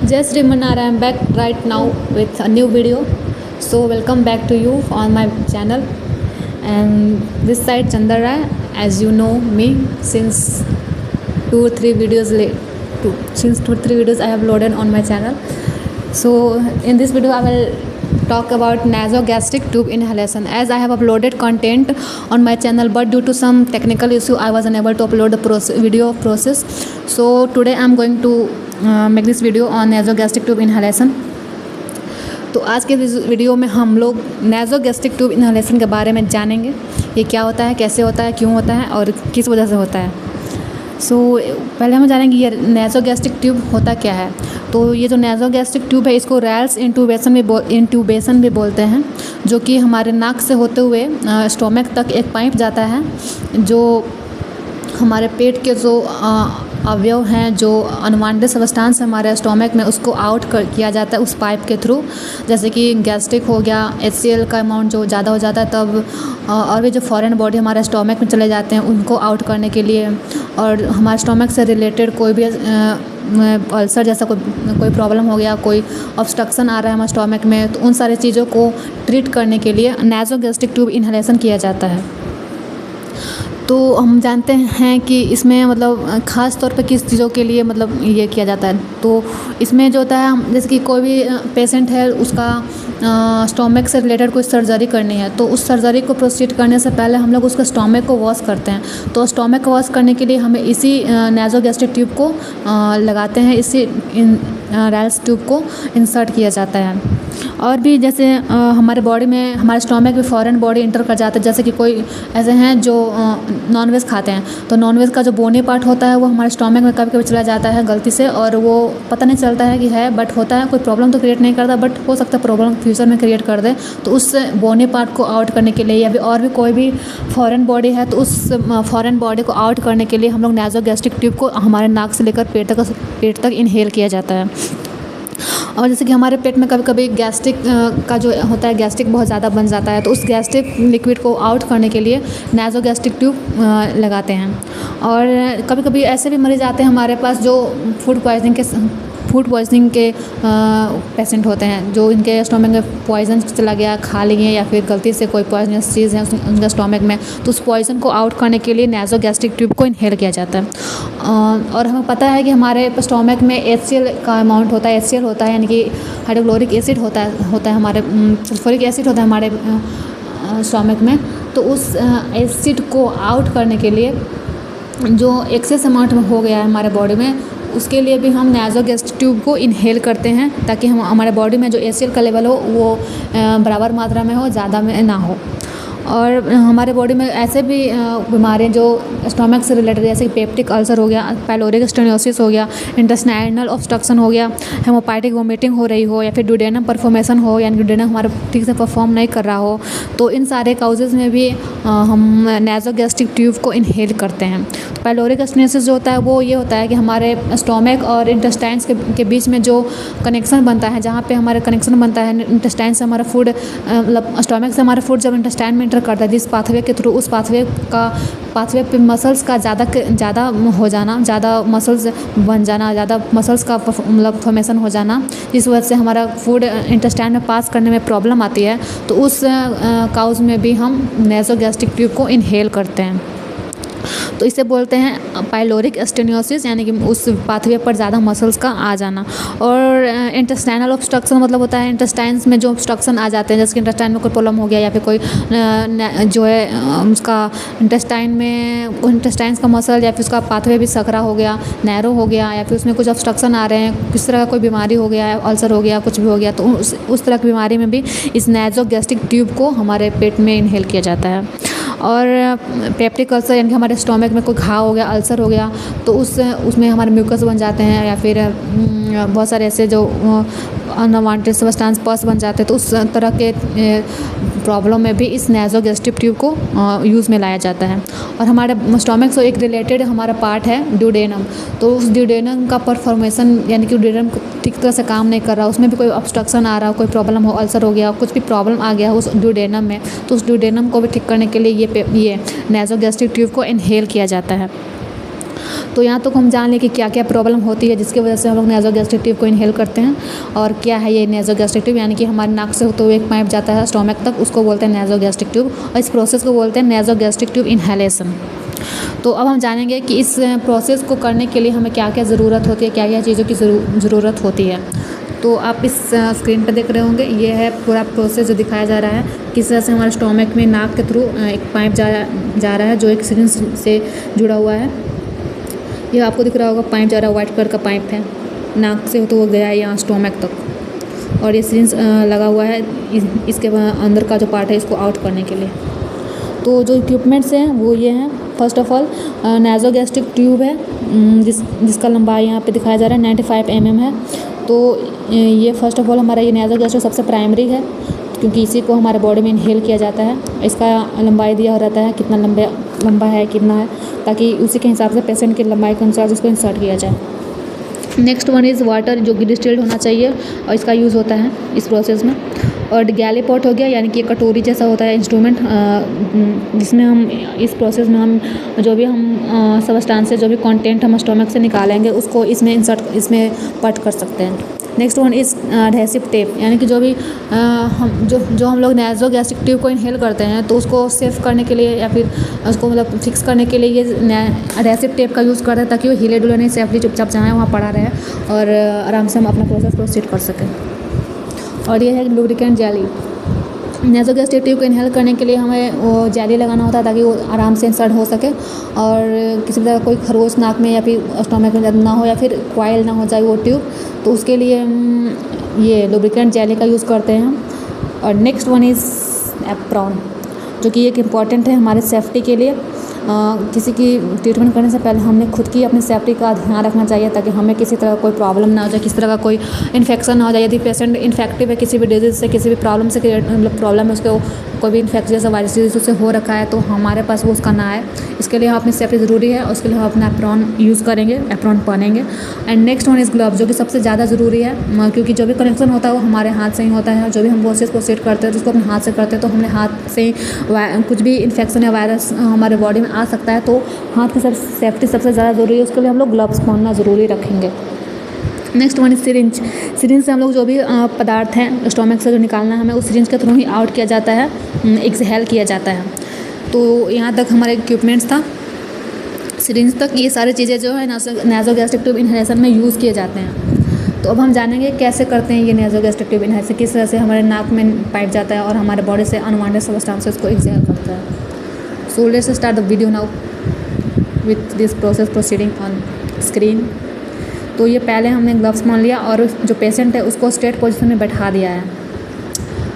Jai Sri Manara, I am back right now with a new video. So welcome back to you on my channel. And this side Chandar Rai, as you know me since 2 or 3 videos I have loaded on my channel. So in this video I will talk about nasogastric tube inhalation, as I have uploaded content on my channel, but due to some technical issue I was unable to upload the video process. So today I am going to make this video on nasogastric tube inhalation. तो आज के इस video में हम लोग nasogastric tube inhalation के बारे में जानेंगे। ये क्या होता है, कैसे होता है, क्यों होता है और किस वजह से होता है। पहले हम जानेंगे ये नासोगैस्ट्रिक ट्यूब होता क्या है। तो ये जो नासोगैस्ट्रिक ट्यूब है इसको रैल्स इंट्यूबेशन भी बोलते हैं, जो कि हमारे नाक से होते हुए स्टोमक तक एक पाइप जाता है, जो हमारे पेट के जो अवयव हैं, जो अनुवांशिक सब्सटेंस हमारे स्टोमक में, उसको आउट किया जाता है उस पाइप के थ्रू। जैसे कि गैस्ट्रिक हो गया, HCl का अमाउंट जो ज़्यादा हो जाता है तब, और भी जो फॉरेन बॉडी हमारे स्टोमक में चले जाते हैं उनको आउट करने के लिए, और हमारे स्टोमक से रिलेटेड कोई भी अल्सर जैसा कोई प्रॉब्लम हो गया, कोई ऑब्स्ट्रक्शन आ रहा है हमारे स्टोमक में, तो उन सारी चीज़ों को ट्रीट करने के लिए नासोगैस्ट्रिक ट्यूब इन्हेलेशन किया जाता है। तो हम जानते हैं कि इसमें मतलब ख़ास तौर पे किस चीज़ों के लिए मतलब ये किया जाता है। तो इसमें जो होता है, जैसे कि कोई भी पेशेंट है, उसका स्टोमक से रिलेटेड कोई सर्जरी करनी है, तो उस सर्जरी को प्रोसीड करने से पहले हम लोग उसका स्टोमक को वॉश करते हैं। तो स्टोमक को वॉश करने के लिए हमें इसी नासोगैस्ट्रिक ट्यूब को लगाते हैं, इसी रैल्स ट्यूब को इंसर्ट किया जाता है। और भी जैसे हमारे बॉडी में, हमारे स्टोमक में फॉरेन बॉडी इंटर कर जाते हैं, जैसे कि कोई ऐसे हैं जो नॉनवेज खाते हैं, तो नॉनवेज का जो बोनी पार्ट होता है वो हमारे स्टोमक में कभी कभी चला जाता है गलती से, और वो पता नहीं चलता है कि है, बट होता है, कोई प्रॉब्लम तो क्रिएट नहीं करता, बट हो सकता है प्रॉब्लम फ्यूचर में क्रिएट कर दे। तो उस बोनी पार्ट को आउट करने के लिए, या फिर और भी कोई भी फॉरेन बॉडी है, तो उस फॉरेन बॉडी को आउट करने के लिए हम लोग नासोगैस्ट्रिक ट्यूब को हमारे नाक से लेकर पेट तक इनहेल किया जाता है। और जैसे कि हमारे पेट में कभी कभी गैस्ट्रिक का जो होता है, गैस्ट्रिक बहुत ज़्यादा बन जाता है, तो उस गैस्ट्रिक लिक्विड को आउट करने के लिए नासोगैस्ट्रिक ट्यूब लगाते हैं। और कभी कभी ऐसे भी मरीज आते हैं हमारे पास जो फूड पॉइजनिंग के पेशेंट होते हैं, जो इनके स्टोमक में पॉइजन चला गया, खा लिए, या फिर गलती से कोई पॉइजनस चीज़ है उनके स्टोमक में, तो उस पॉइजन को आउट करने के लिए नासोगैस्ट्रिक ट्यूब को इनहेल किया जाता है। और हमें पता है कि हमारे स्टोमक में HCl का अमाउंट होता है, HCl होता है, यानी कि हाइड्रोक्लोरिक एसिड होता है हमारे, सल्फ्यूरिक एसिड होता है हमारे स्टोमक में। तो उस एसिड को आउट करने के लिए, जो एक्सेस अमाउंट में हो गया है हमारे बॉडी में, उसके लिए भी हम नासोगैस्ट्रिक ट्यूब को इनहेल करते हैं, ताकि हमारे बॉडी में जो HCl का लेवल हो वो बराबर मात्रा में हो, ज़्यादा में ना हो। और हमारे बॉडी में ऐसे भी बीमारियाँ जो स्टोमक से रिलेटेड, जैसे कि पेप्टिक अल्सर हो गया, पाइलोरिक स्टेनोसिस हो गया, इंटेस्टाइनल ऑब्स्ट्रक्शन हो गया, हेमोपाइटिक वोमिटिंग हो रही हो, या फिर ड्यूडेनम परफॉर्मेशन हो, यानी ड्यूडेनम हमारा ठीक से परफॉर्म नहीं कर रहा हो, तो इन सारे काउजेज़ में भी हम नासोगैस्ट्रिक ट्यूब को इनहेल करते हैं। तो पाइलोरिक स्टेनोसिस जो होता है वो ये होता है कि हमारे स्टोमक और इंटेस्टाइन्स के बीच में जो कनेक्शन बनता है, जहाँ पे हमारे कनेक्शन बनता है इंटेस्टाइन से हमारा फूड, मतलब स्टोमक से हमारा फूड जब इंटेस्टाइन में करता है, जिस पाथवे के थ्रू, उस पाथवे पे मसल्स का ज़्यादा हो जाना, ज़्यादा मसल्स बन जाना, ज़्यादा मसल्स का मतलब फॉर्मेशन हो जाना, जिस वजह से हमारा फूड इंटेस्टाइन में पास करने में प्रॉब्लम आती है। तो उस काउज में भी हम नासोगैस्ट्रिक ट्यूब को इनहेल करते हैं। तो इसे बोलते हैं पाइलोरिक स्टेनोसिस, यानी कि उस पाथवे पर ज़्यादा मसल्स का आ जाना। और इंटेस्टाइनल ऑब्स्ट्रक्शन मतलब होता है इंटेस्टाइन्स में जो ऑब्स्ट्रक्शन आ जाते हैं, जैसे कि इंटेस्टाइन में कोई प्रॉब्लम हो गया, या फिर कोई जो है उसका इंटेस्टाइन्स का मसल, या फिर उसका पाथवे भी सकरा हो गया, नैरो हो गया, या फिर उसमें कुछ ऑब्स्ट्रक्शन आ रहे हैं, किस तरह का कोई बीमारी हो गया है, अल्सर हो गया, कुछ भी हो गया, तो उस तरह की बीमारी में भी इस नासोगैस्ट्रिक ट्यूब को हमारे पेट में इनहेल किया जाता है। और पेप्टिक अल्सर, यानी कि हमारे स्टोमक में कोई घाव हो गया, अल्सर हो गया, तो उसमें हमारे म्यूकस बन जाते हैं, या फिर बहुत सारे ऐसे जो अनवांटेड सब्सटेंस पस बन जाते हैं, तो उस तरह के प्रॉब्लम में भी इस नासोगैस्ट्रिक ट्यूब को यूज़ में लाया जाता है। और हमारे स्टोमक से एक रिलेटेड हमारा पार्ट है ड्यूडेनम, तो उस ड्यूडेनम का परफॉर्मेशन, यानी कि ड्यूडेनम ठीक तरह से काम नहीं कर रहा, उसमें भी कोई ऑब्स्ट्रक्शन आ रहा, कोई प्रॉब्लम हो, अल्सर हो गया, कुछ भी प्रॉब्लम आ गया उस ड्यूडेनम में, तो उस ड्यूडेनम को भी ठीक करने के लिए ये नासोगैस्ट्रिक ट्यूब को इनहेल किया जाता है। तो यहाँ तक हम जान लें कि क्या क्या प्रॉब्लम होती है जिसकी वजह से हम लोग नेज़ोगैस्ट्रिक ट्यूब को इनहेल करते हैं, और क्या है ये नेज़ोगैस्ट्रिक ट्यूब, यानी कि हमारे नाक से होते हुए एक पाइप जाता है स्टोमक तक, उसको बोलते हैं नेज़ोगैस्ट्रिक ट्यूब, और इस प्रोसेस को बोलते हैं नेज़ोगैस्ट्रिक ट्यूब इनहेलेशन। तो अब हम जानेंगे कि इस प्रोसेस को करने के लिए हमें क्या क्या ज़रूरत होती है, क्या क्या चीज़ों की ज़रूरत होती है। तो आप इस स्क्रीन पर देख रहे होंगे, ये है पूरा प्रोसेस जो दिखाया जा रहा है, किस तरह से हमारे स्टोमक में नाक के थ्रू एक पाइप जा रहा है जो एक सिरिंज से जुड़ा हुआ है। ये आपको दिख रहा होगा पाइप जा रहा है, वाइट कलर का पाइप है, नाक से तो वो गया है यहाँ स्टोमक तक, और ये सिरिंज लगा हुआ है इसके अंदर का जो पार्ट है इसको आउट करने के लिए। तो जो इक्विपमेंट्स हैं वो ये हैं, फर्स्ट ऑफ ऑल नेज़ोगैस्ट्रिक ट्यूब है जिसका लंबाई यहाँ पे दिखाया जा रहा है 95 mm है। तो ये फर्स्ट ऑफ ऑल हमारा ये नेज़ोगैस्ट्रिक सबसे प्राइमरी है, क्योंकि इसी को हमारे बॉडी में इनहेल किया जाता है। इसका लंबाई दिया रहता है कितना लंबा है कितना है, ताकि उसी के हिसाब से पेशेंट की लंबाई के अनुसार उसको इंसर्ट किया जाए। नेक्स्ट वन इज़ वाटर, जो कि डिस्टिल्ड होना चाहिए, और इसका यूज़ होता है इस प्रोसेस में। और गैली पॉट हो गया, यानी कि कटोरी जैसा होता है इंस्ट्रूमेंट, जिसमें हम इस प्रोसेस में हम जो भी हम सब्सटेंसेस जो भी कंटेंट हम स्टोमक से निकालेंगे उसको इसमें पट कर सकते हैं। Next one is adhesive tape, यानी कि जो भी हम लोग नेज़ोगैस्ट्रिक ट्यूब को इनहेल करते हैं तो उसको सेफ करने के लिए या फिर उसको मतलब फिक्स करने के लिए ये एडहेसिव टेप का यूज़ करते हैं, ताकि वो हिले डुले नहीं, सेफली चुपचाप जहाँ वहाँ पड़ा रहे और आराम से हम अपना प्रोसेस प्रोसीड कर सकें। और ये है लुब्रिकेंट जेली। नेज़ोगैस्ट्रिक ट्यूब को इनहेल करने के लिए हमें वो जेली लगाना होता है ताकि वो आराम से इंसर्ट हो सके, और किसी तरह कोई खरोच नाक में या फिर स्टोमक में ना हो या फिर कॉइल ना हो जाए वो ट्यूब, तो उसके लिए ये लुब्रिकेंट जेली का यूज़ करते हैं हम। और नेक्स्ट वन इज़ एप्रॉन, जो कि एक इम्पॉर्टेंट है हमारे सेफ्टी के लिए। किसी की ट्रीटमेंट करने से पहले हमने खुद की अपनी सेफ्टी का ध्यान रखना चाहिए, ताकि हमें किसी तरह कोई प्रॉब्लम ना हो जाए, किसी तरह का कोई इन्फेक्शन ना हो जाए। यदि पेशेंट इन्फेक्टिव है किसी भी डिजीज़ से, किसी भी प्रॉब्लम से, मतलब प्रॉब्लम है उसको कोई भी इन्फेक्शन जैसा वायरस उससे हो रखा है, तो हमारे पास वो उसका ना आए, इसके लिए हम अपनी सेफ्टी ज़रूरी है, और उसके लिए हम अपना एप्रॉन यूज़ करेंगे, एप्रॉन पहनेंगे। And next one is gloves, जो कि सबसे ज़्यादा ज़रूरी है, क्योंकि जो भी कनेक्शन होता है वो हमारे हाथ से ही होता है। जो भी हम प्रोसेस को सेट करते हैं तो उसको अपने हाथ से करते हैं, तो हमने हाथ से कुछ भी इन्फेक्शन या वायरस हमारे बॉडी में आ सकता है, तो हाथ की सेफ्टी सबसे ज़्यादा ज़रूरी है, उसके लिए हम लोग ग्लव्स पहनना ज़रूरी रखेंगे। Next one is syringe. Syringe से हम लोग जो भी पदार्थ हैं स्टोमक से जो निकालना है हमें उस सिरिंज के थ्रू ही आउट किया जाता है, एक्सहेल किया जाता है। तो यहाँ तक हमारे इक्विपमेंट्स था, सिरिंज तक ये सारी चीज़ें जो है नेज़ोगैस्ट्रिक ट्यूब इनहेलेशन में यूज़ किए जाते हैं। तो अब हम जानेंगे कैसे करते हैं ये नेज़ोगैस्ट्रिक ट्यूब इनहेलेशन, किस तरह से हमारे नाक में पाइप जाता है और हमारे बॉडी से अनवांटेड सब्सटेंसेस को एक्सहेल करता है। So let's start the video now with this process proceeding on screen. तो ये पहले हमने ग्लव्स मान लिया और जो पेशेंट है उसको स्ट्रेट पोजीशन में बैठा दिया है,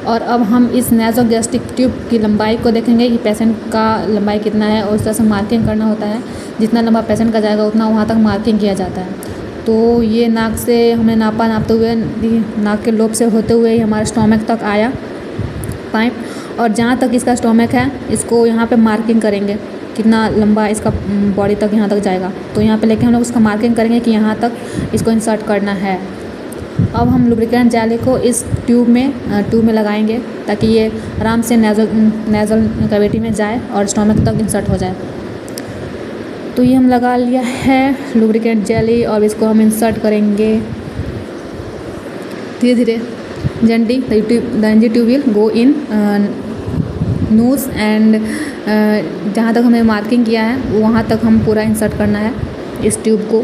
और अब हम इस नेज़ोगैस्ट्रिक ट्यूब की लंबाई को देखेंगे कि पेशेंट का लंबाई कितना है, और उस तरह से मार्किंग करना होता है। जितना लंबा पेशेंट का जाएगा उतना वहाँ तक मार्किंग किया जाता है। तो ये नाक से हमने नापते हुए नाक के लोब से होते हुए ही हमारे स्टोमक तक आया पाइप, और जहाँ तक इसका स्टोमक है इसको यहाँ पे मार्किंग करेंगे कितना लंबा इसका बॉडी तक यहाँ तक जाएगा। तो यहाँ पे लेके हम लोग उसका मार्किंग करेंगे कि यहाँ तक इसको इंसर्ट करना है। अब हम लुब्रिकेंट जेली को इस ट्यूब में लगाएंगे ताकि ये आराम से नेज़ल कैविटी में जाए और स्टोमक तक इंसर्ट हो जाए। तो ये हम लगा लिया है लुब्रिकेंट जेली, और इसको हम इंसर्ट करेंगे धीरे धीरे। Gently the tube will go in nose and जहाँ तक हमें मार्किंग किया है वहाँ तक हम पूरा इंसर्ट करना है इस ट्यूब को।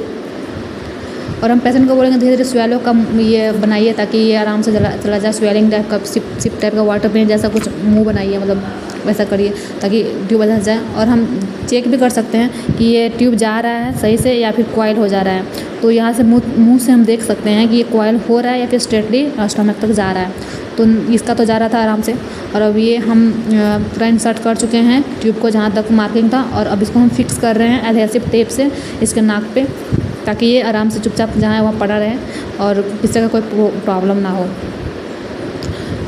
और हम पेशेंट को बोलेंगे धीरे धीरे स्वेलो का ये बनाइए ताकि ये आराम से चला जाए। स्वेलिंग टाइप का सिप टाइप का वाटर पेन जैसा कुछ मुंह बनाइए, मतलब वैसा करिए ताकि ट्यूब धंस जाए। और हम चेक भी कर सकते हैं कि ये ट्यूब जा रहा है सही से या फिर कॉइल हो जा रहा है। तो यहाँ से मुँह से हम देख सकते हैं कि ये कॉइल हो रहा है या फिर स्ट्रेटली स्टमक तक जा रहा है। तो इसका तो जा रहा था आराम से, और अब ये हम पूरा इंसर्ट कर चुके हैं ट्यूब को जहाँ तक मार्किंग था। और अब इसको हम फिक्स कर रहे हैं एडहेसिव टेप से इसके नाक पे, ताकि ये आराम से चुपचाप जहाँ है वहाँ पड़ा रहे और किसी तरह का कोई प्रॉब्लम ना हो।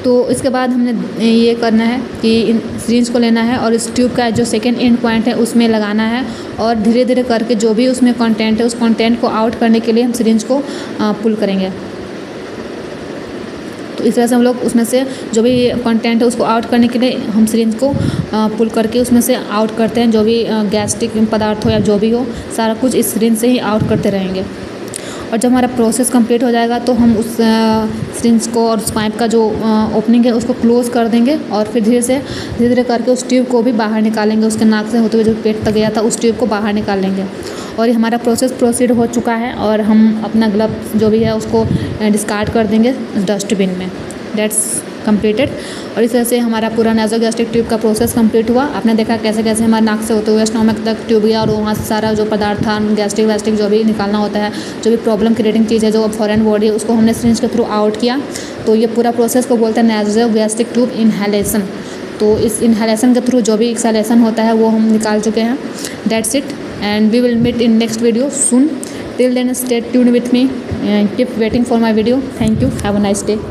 तो इसके बाद हमने ये करना है कि सिरिंज को लेना है और इस ट्यूब का जो सेकेंड एंड पॉइंट है उसमें लगाना है, और धीरे धीरे करके जो भी उसमें कंटेंट है उस कंटेंट को आउट करने के लिए हम सिरिंज को पुल करेंगे। तो इस तरह से हम लोग उसमें से जो भी कंटेंट है उसको आउट करने के लिए हम सिरिंज को पुल करके उसमें से आउट करते हैं। जो भी गैस्ट्रिक पदार्थ हो या जो भी हो, सारा कुछ इस सिरिंज से ही आउट करते रहेंगे। और जब हमारा प्रोसेस कंप्लीट हो जाएगा तो हम उस सिरिंज को और उस पाइप का जो ओपनिंग है उसको क्लोज़ कर देंगे और फिर धीरे धीरे करके उस ट्यूब को भी बाहर निकालेंगे। उसके नाक से होते हुए जो पेट तक गया था उस ट्यूब को बाहर निकाल लेंगे। और ये हमारा प्रोसेस प्रोसीड हो चुका है और हम अपना ग्लव्स जो भी है उसको डिस्कार्ड कर देंगे डस्टबिन में। That's completed. और इस तरह से हमारा पूरा नासोगैस्ट्रिक ट्यूब का प्रोसेस कंप्लीट हुआ। आपने देखा कैसे कैसे हमारे नाक से होते हुए स्टोमक तक ट्यूब गया और वहाँ से सारा जो पदार्थ था गैस्ट्रिक वैस्ट्रिक जो भी निकालना होता है, जो भी प्रॉब्लम क्रिएटिंग चीज़ है, जो फॉरेन बॉडी है, उसको हमने सिरिंज के थ्रू आउट किया। तो ये पूरा प्रोसेस को बोलते हैं नासोगैस्ट्रिक ट्यूब इनहेलेशन। तो इस इनहेलेशन के थ्रू जो भी एक्सहेलेशन होता है वो हम निकाल चुके हैं। That's it and we will meet in next video soon. Till then stay tuned with me, keep waiting for my video. Thank you, have a nice day.